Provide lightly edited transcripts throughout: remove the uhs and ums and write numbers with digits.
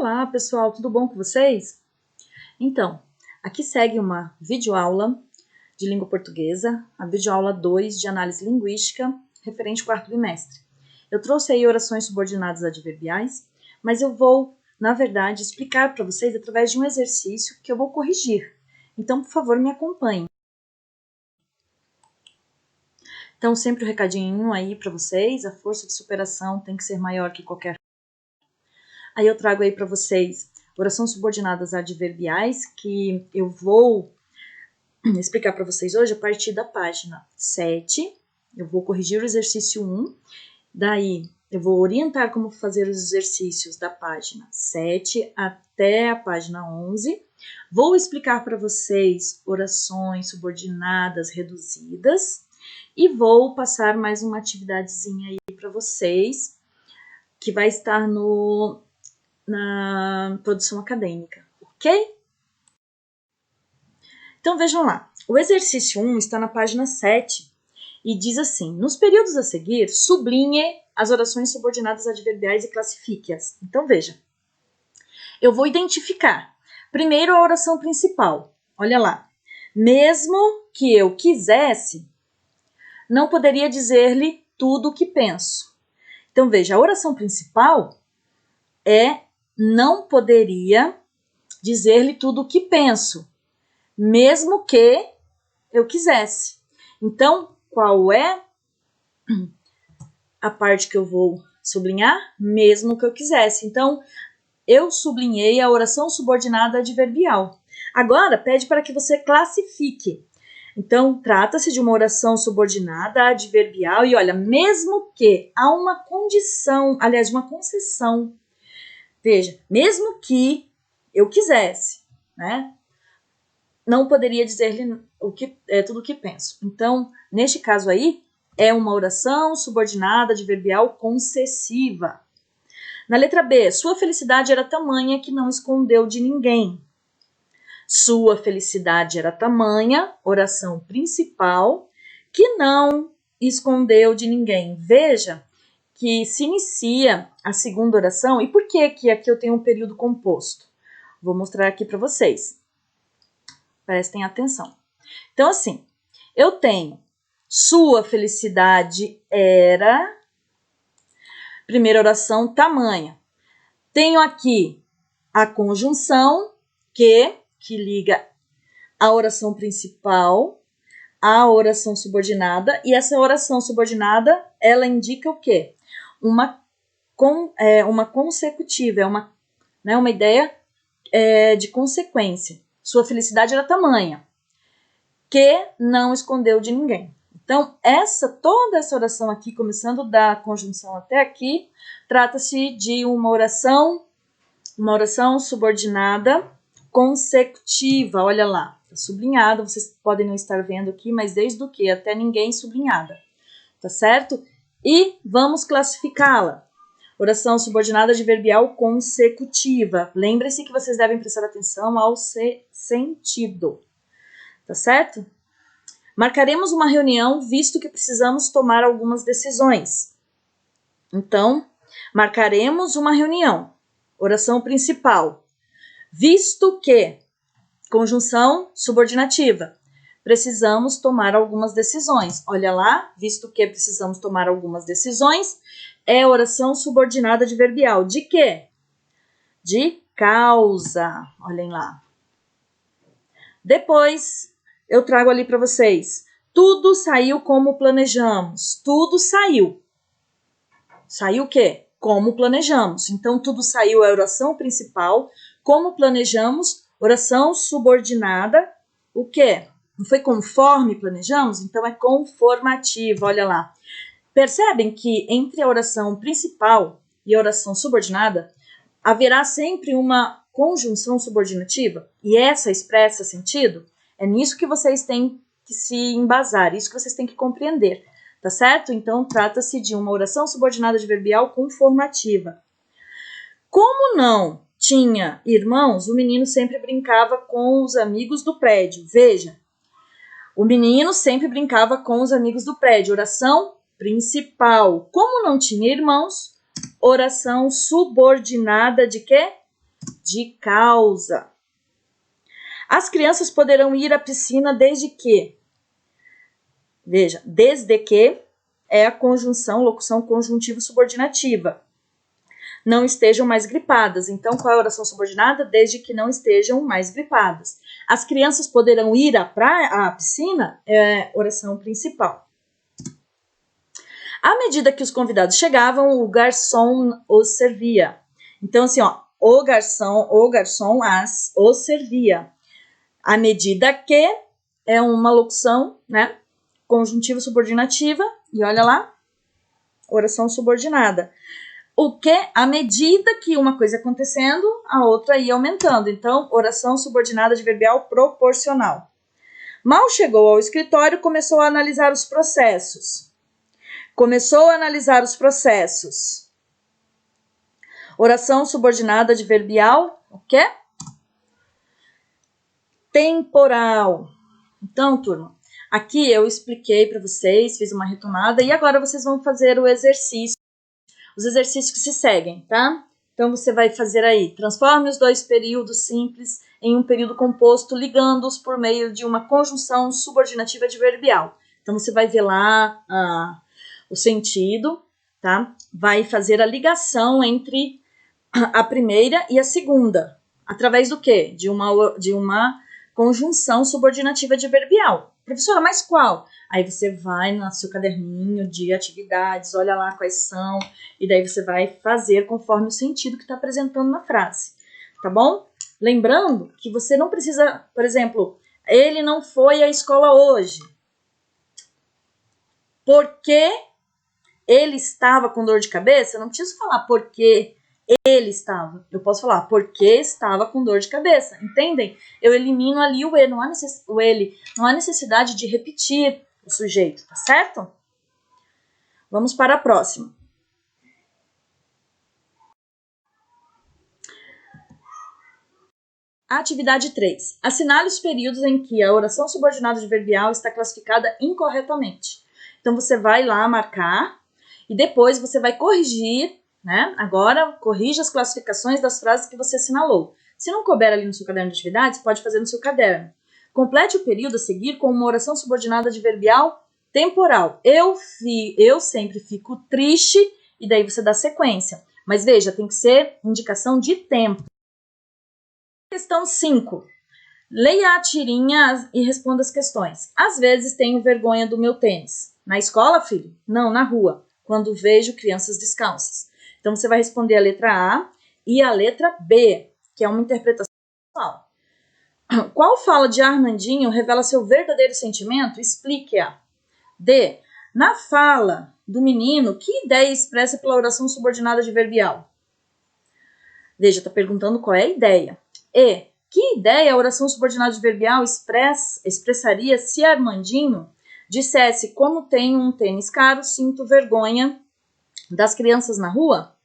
Olá, pessoal, tudo bom com vocês? Então, aqui segue uma videoaula de língua portuguesa, a videoaula 2 de análise linguística, referente ao quarto bimestre. Eu trouxe aí orações subordinadas adverbiais, mas eu vou, na verdade, explicar para vocês através de um exercício que eu vou corrigir. Então, por favor, me acompanhem. Então, sempre o recadinho aí para vocês, a força de superação tem que ser maior que qualquer. Aí eu trago aí para vocês orações subordinadas adverbiais, que eu vou explicar para vocês hoje a partir da página 7. Eu vou corrigir o exercício 1, daí eu vou orientar como fazer os exercícios da página 7 até a página 11. Vou explicar para vocês orações subordinadas reduzidas e vou passar mais uma atividadezinha aí para vocês, que vai estar na produção acadêmica, ok? Então vejam lá, o exercício 1 está na página 7 e diz assim: nos períodos a seguir, sublinhe as orações subordinadas adverbiais e classifique-as. Então veja, eu vou identificar primeiro a oração principal. Olha lá, mesmo que eu quisesse, não poderia dizer-lhe tudo o que penso. Então veja, a oração principal é não poderia dizer-lhe tudo o que penso, mesmo que eu quisesse. Então, qual é a parte que eu vou sublinhar? Mesmo que eu quisesse. Então, eu sublinhei a oração subordinada adverbial. Agora, pede para que você classifique. Então, trata-se de uma oração subordinada adverbial e olha, mesmo que há uma condição, aliás, uma concessão. Veja, mesmo que eu quisesse, né? Não poderia dizer-lhe tudo o que penso. Então, neste caso aí, é uma oração subordinada adverbial concessiva. Na letra B, sua felicidade era tamanha que não escondeu de ninguém. Sua felicidade era tamanha, oração principal, que não escondeu de ninguém. Veja que se inicia a segunda oração. E por que aqui eu tenho um período composto? Vou mostrar aqui para vocês. Prestem atenção. Então, assim, eu tenho sua felicidade era, primeira oração, tamanha. Tenho aqui a conjunção que liga a oração principal à oração subordinada. E essa oração subordinada, ela indica o quê? Uma consecutiva, uma ideia de consequência. Sua felicidade era tamanha que não escondeu de ninguém. Então, toda essa oração aqui, começando da conjunção até aqui, trata-se de uma oração subordinada consecutiva. Olha lá, tá sublinhado, vocês podem não estar vendo aqui, mas desde o que até ninguém sublinhada, tá certo? E vamos classificá-la. Oração subordinada adverbial consecutiva. Lembre-se que vocês devem prestar atenção ao sentido. Tá certo? Marcaremos uma reunião, visto que precisamos tomar algumas decisões. Então, marcaremos uma reunião. Oração principal. Visto que, conjunção subordinativa. Precisamos tomar algumas decisões. Olha lá, visto que precisamos tomar algumas decisões, é oração subordinada adverbial. De quê? De causa. Olhem lá. Depois, eu trago ali para vocês. Tudo saiu como planejamos. Tudo saiu. Saiu o quê? Como planejamos. Então, tudo saiu é a oração principal. Como planejamos, oração subordinada. O quê? Não foi conforme planejamos? Então, é conformativa. Olha lá. Percebem que entre a oração principal e a oração subordinada, haverá sempre uma conjunção subordinativa? E essa expressa sentido? É nisso que vocês têm que se embasar, isso que vocês têm que compreender, tá certo? Então, trata-se de uma oração subordinada adverbial conformativa. Como não tinha irmãos, o menino sempre brincava com os amigos do prédio. Veja, o menino sempre brincava com os amigos do prédio. Oração principal. Como não tinha irmãos, oração subordinada de quê? de causa. As crianças poderão ir à piscina desde que, veja, desde que é a conjunção, locução conjuntiva subordinativa. Não estejam mais gripadas. Então, qual é a oração subordinada? Desde que não estejam mais gripadas. As crianças poderão ir à piscina? É a oração principal. À medida que os convidados chegavam, o garçom os servia. Então, assim, ó, o garçom os servia. À medida que é uma locução, né? Conjuntiva subordinativa. E olha lá, oração subordinada. O que, à medida que uma coisa ia acontecendo, a outra ia aumentando. Então, oração subordinada adverbial proporcional. Mal chegou ao escritório, começou a analisar os processos. Oração subordinada adverbial, o quê? Temporal. Então, turma, aqui eu expliquei para vocês, fiz uma retomada, e agora vocês vão fazer o exercício. Os exercícios que se seguem, tá? Então, você vai fazer aí, transforme os dois períodos simples em um período composto, ligando-os por meio de uma conjunção subordinativa adverbial. Então, você vai ver lá o sentido, tá? Vai fazer a ligação entre a primeira e a segunda. Através do quê? De uma conjunção subordinativa adverbial. Professora, mas qual? Aí você vai no seu caderninho de atividades, olha lá quais são, e daí você vai fazer conforme o sentido que está apresentando na frase, tá bom? Lembrando que você não precisa, por exemplo, ele não foi à escola hoje. Porque ele estava com dor de cabeça? Eu não preciso falar porque ele estava. Eu posso falar porque estava com dor de cabeça. Entendem? Eu elimino ali o ele. Não há necessidade de repetir o sujeito, tá certo? Vamos para a próxima. Atividade 3. Assinale os períodos em que a oração subordinada adverbial está classificada incorretamente. Então, você vai lá marcar e depois você vai corrigir, né? Agora, corrija as classificações das frases que você assinalou. Se não couber ali no seu caderno de atividades, pode fazer no seu caderno. Complete o período a seguir com uma oração subordinada adverbial temporal. Eu sempre fico triste, e daí você dá sequência. Mas veja, tem que ser indicação de tempo. Questão 5. Leia a tirinha e responda as questões. Às vezes tenho vergonha do meu tênis. Na escola, filho? Não, na rua, quando vejo crianças descalças. Então, você vai responder a letra A e a letra B, que é uma interpretação pessoal. Qual fala de Armandinho revela seu verdadeiro sentimento? Explique-a. D. Na fala do menino, que ideia expressa pela oração subordinada adverbial? Veja, está perguntando qual é a ideia. E. Que ideia a oração subordinada adverbial expressaria se Armandinho dissesse: como tenho um tênis caro, sinto vergonha das crianças na rua?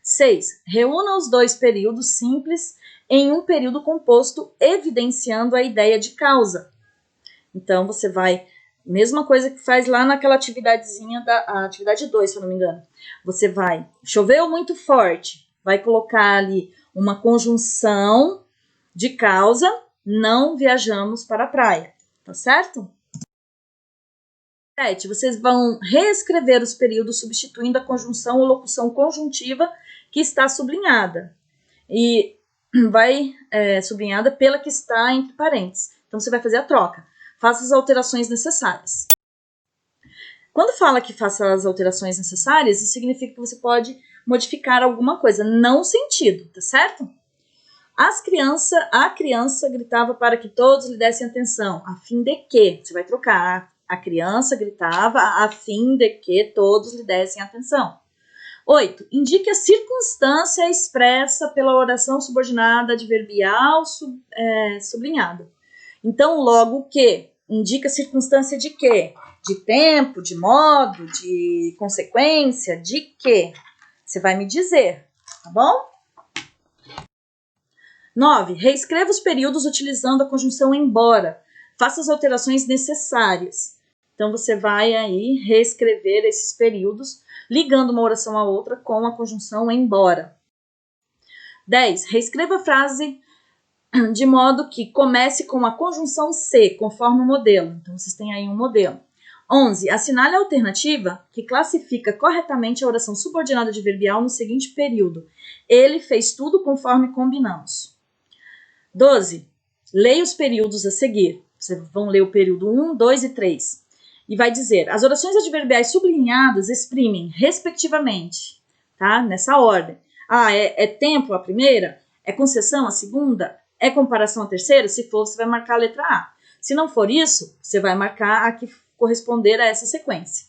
6. Reúna os dois períodos simples em um período composto, evidenciando a ideia de causa. Então, você vai, mesma coisa que faz lá naquela atividadezinha a atividade 2, se eu não me engano. Você vai, choveu muito forte, vai colocar ali uma conjunção de causa, não viajamos para a praia, tá certo? 7. Vocês vão reescrever os períodos substituindo a conjunção ou locução conjuntiva que está sublinhada. E vai sublinhada pela que está entre parênteses. Então, você vai fazer a troca. Faça as alterações necessárias. Quando fala que faça as alterações necessárias, isso significa que você pode modificar alguma coisa, não o sentido, tá certo? A criança gritava para que todos lhe dessem atenção, a fim de que, você vai trocar, a criança gritava a fim de que todos lhe dessem atenção. 8. Indique a circunstância expressa pela oração subordinada adverbial sublinhada. Então, logo o que? Indica a circunstância de quê? De tempo, de modo, de consequência, de quê? Você vai me dizer, tá bom? 9. Reescreva os períodos utilizando a conjunção embora. Faça as alterações necessárias. Então, você vai aí reescrever esses períodos, ligando uma oração à outra com a conjunção embora. 10. Reescreva a frase de modo que comece com a conjunção se, conforme o modelo. Então, vocês têm aí um modelo. 11. Assinale a alternativa que classifica corretamente a oração subordinada adverbial no seguinte período. Ele fez tudo conforme combinamos. 12. Leia os períodos a seguir. Vocês vão ler o período 1, 2 e 3. E vai dizer, as orações adverbiais sublinhadas exprimem, respectivamente, tá? Nessa ordem. É tempo a primeira? É concessão a segunda? É comparação a terceira? Se for, você vai marcar a letra A. Se não for isso, você vai marcar a que corresponder a essa sequência.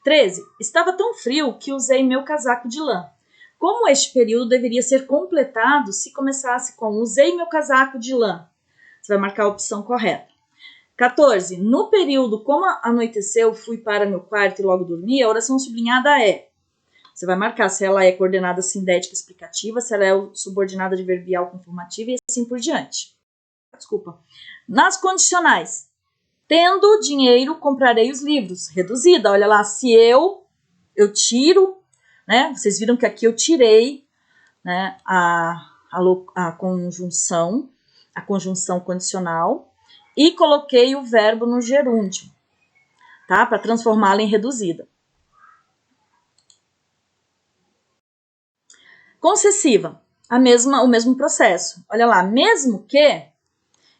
13. Estava tão frio que usei meu casaco de lã. Como este período deveria ser completado se começasse com usei meu casaco de lã? Você vai marcar a opção correta. 14. No período como anoiteceu, fui para meu quarto e logo dormi, a oração sublinhada é. Você vai marcar se ela é coordenada sindética explicativa, se ela é subordinada adverbial conformativa e assim por diante. Desculpa. Nas condicionais. Tendo dinheiro, comprarei os livros. Reduzida, olha lá, se eu tiro, né? Vocês viram que aqui eu tirei, né, a conjunção condicional e coloquei o verbo no gerúndio, tá? Para transformá-la em reduzida. Concessiva, o mesmo processo. Olha lá, mesmo que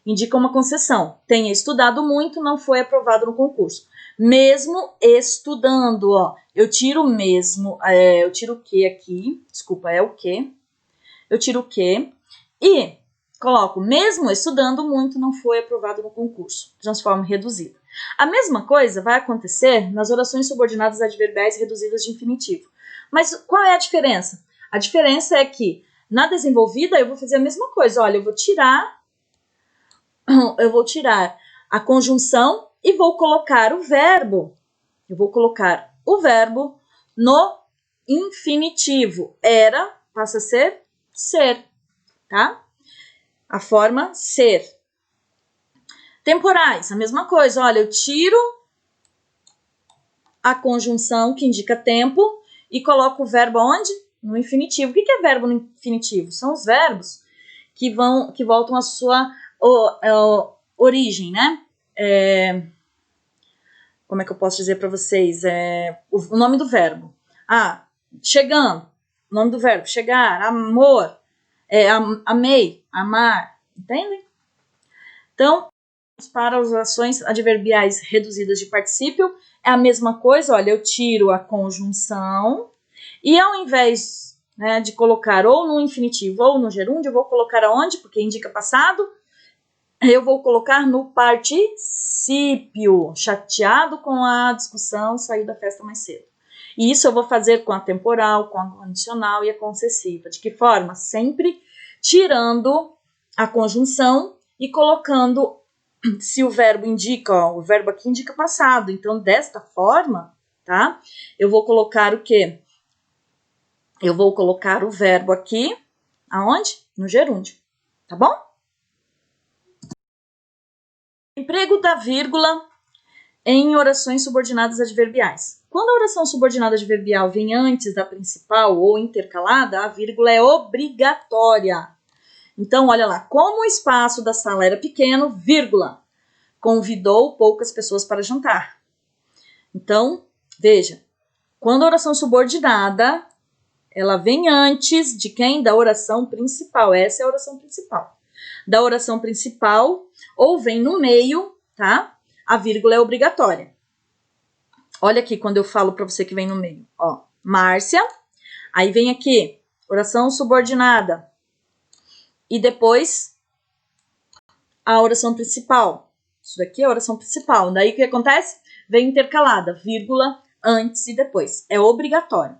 indica uma concessão. Tenha estudado muito, não foi aprovado no concurso. Mesmo estudando, ó. Eu tiro mesmo, eu tiro o que aqui? Desculpa, é o que? Eu tiro o que? E coloco, mesmo estudando muito, não foi aprovado no concurso. Transformo em reduzida. A mesma coisa vai acontecer nas orações subordinadas adverbiais reduzidas de infinitivo. Mas qual é a diferença? A diferença é que na desenvolvida eu vou fazer a mesma coisa. Olha, eu vou tirar a conjunção e vou colocar o verbo. Eu vou colocar o verbo no infinitivo. Era passa a ser, tá? A forma ser. Temporais, a mesma coisa. Olha, eu tiro a conjunção que indica tempo e coloco o verbo onde? No infinitivo. O que é verbo no infinitivo? São os verbos que voltam à sua origem, né? Como é que eu posso dizer para vocês? O nome do verbo. Chegando. O nome do verbo. Chegar. Amor. Amei. Amar. Entendem? Então, para as ações adverbiais reduzidas de particípio, é a mesma coisa. Olha, eu tiro a conjunção e ao invés, né, de colocar ou no infinitivo ou no gerúndio, eu vou colocar aonde? Porque indica passado. Eu vou colocar no particípio. Chateado com a discussão, saiu da festa mais cedo. E isso eu vou fazer com a temporal, com a condicional e a concessiva. De que forma? Sempre tirando a conjunção e colocando, se o verbo indica, o verbo aqui indica passado. Então, desta forma, tá? Eu vou colocar o quê? Eu vou colocar o verbo aqui, aonde? No gerúndio, tá bom? Emprego da vírgula em orações subordinadas adverbiais. Quando a oração subordinada adverbial vem antes da principal ou intercalada, a vírgula é obrigatória. Então, olha lá, como o espaço da sala era pequeno, vírgula, convidou poucas pessoas para jantar. Então, veja, quando a oração subordinada, ela vem antes de quem? Da oração principal. Essa é a oração principal. Da oração principal, ou vem no meio, tá? A vírgula é obrigatória. Olha aqui quando eu falo para você que vem no meio. Ó, Márcia, aí vem aqui, oração subordinada. E depois, a oração principal. Isso daqui é a oração principal. Daí o que acontece? Vem intercalada, vírgula, antes e depois. É obrigatório.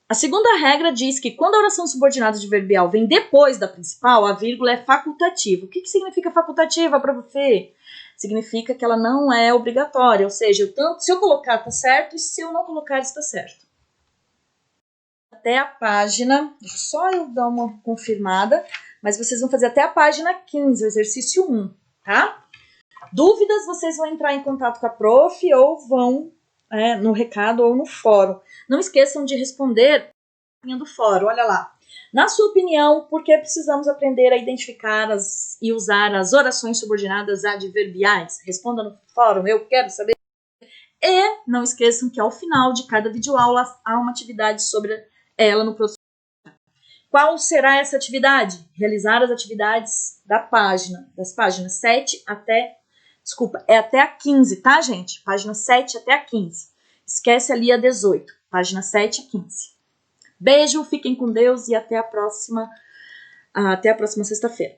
A segunda regra diz que quando a oração subordinada adverbial vem depois da principal, a vírgula é facultativa. O que significa facultativa para você? Significa que ela não é obrigatória, ou seja, se eu colocar está certo e se eu não colocar está certo. Até a página, deixa só eu dar uma confirmada, mas vocês vão fazer até a página 15, o exercício 1, tá? Dúvidas, vocês vão entrar em contato com a prof ou vão no recado ou no fórum. Não esqueçam de responder do fórum, olha lá. Na sua opinião, por que precisamos aprender a identificar e usar as orações subordinadas adverbiais? Responda no fórum, eu quero saber. E não esqueçam que ao final de cada videoaula há uma atividade sobre ela no professor. Qual será essa atividade? Realizar as atividades das páginas 7 até... Desculpa, é até a 15, tá, gente? Página 7 até a 15. Esquece ali a 18, página 7 a 15. Beijo, fiquem com Deus e até a próxima sexta-feira.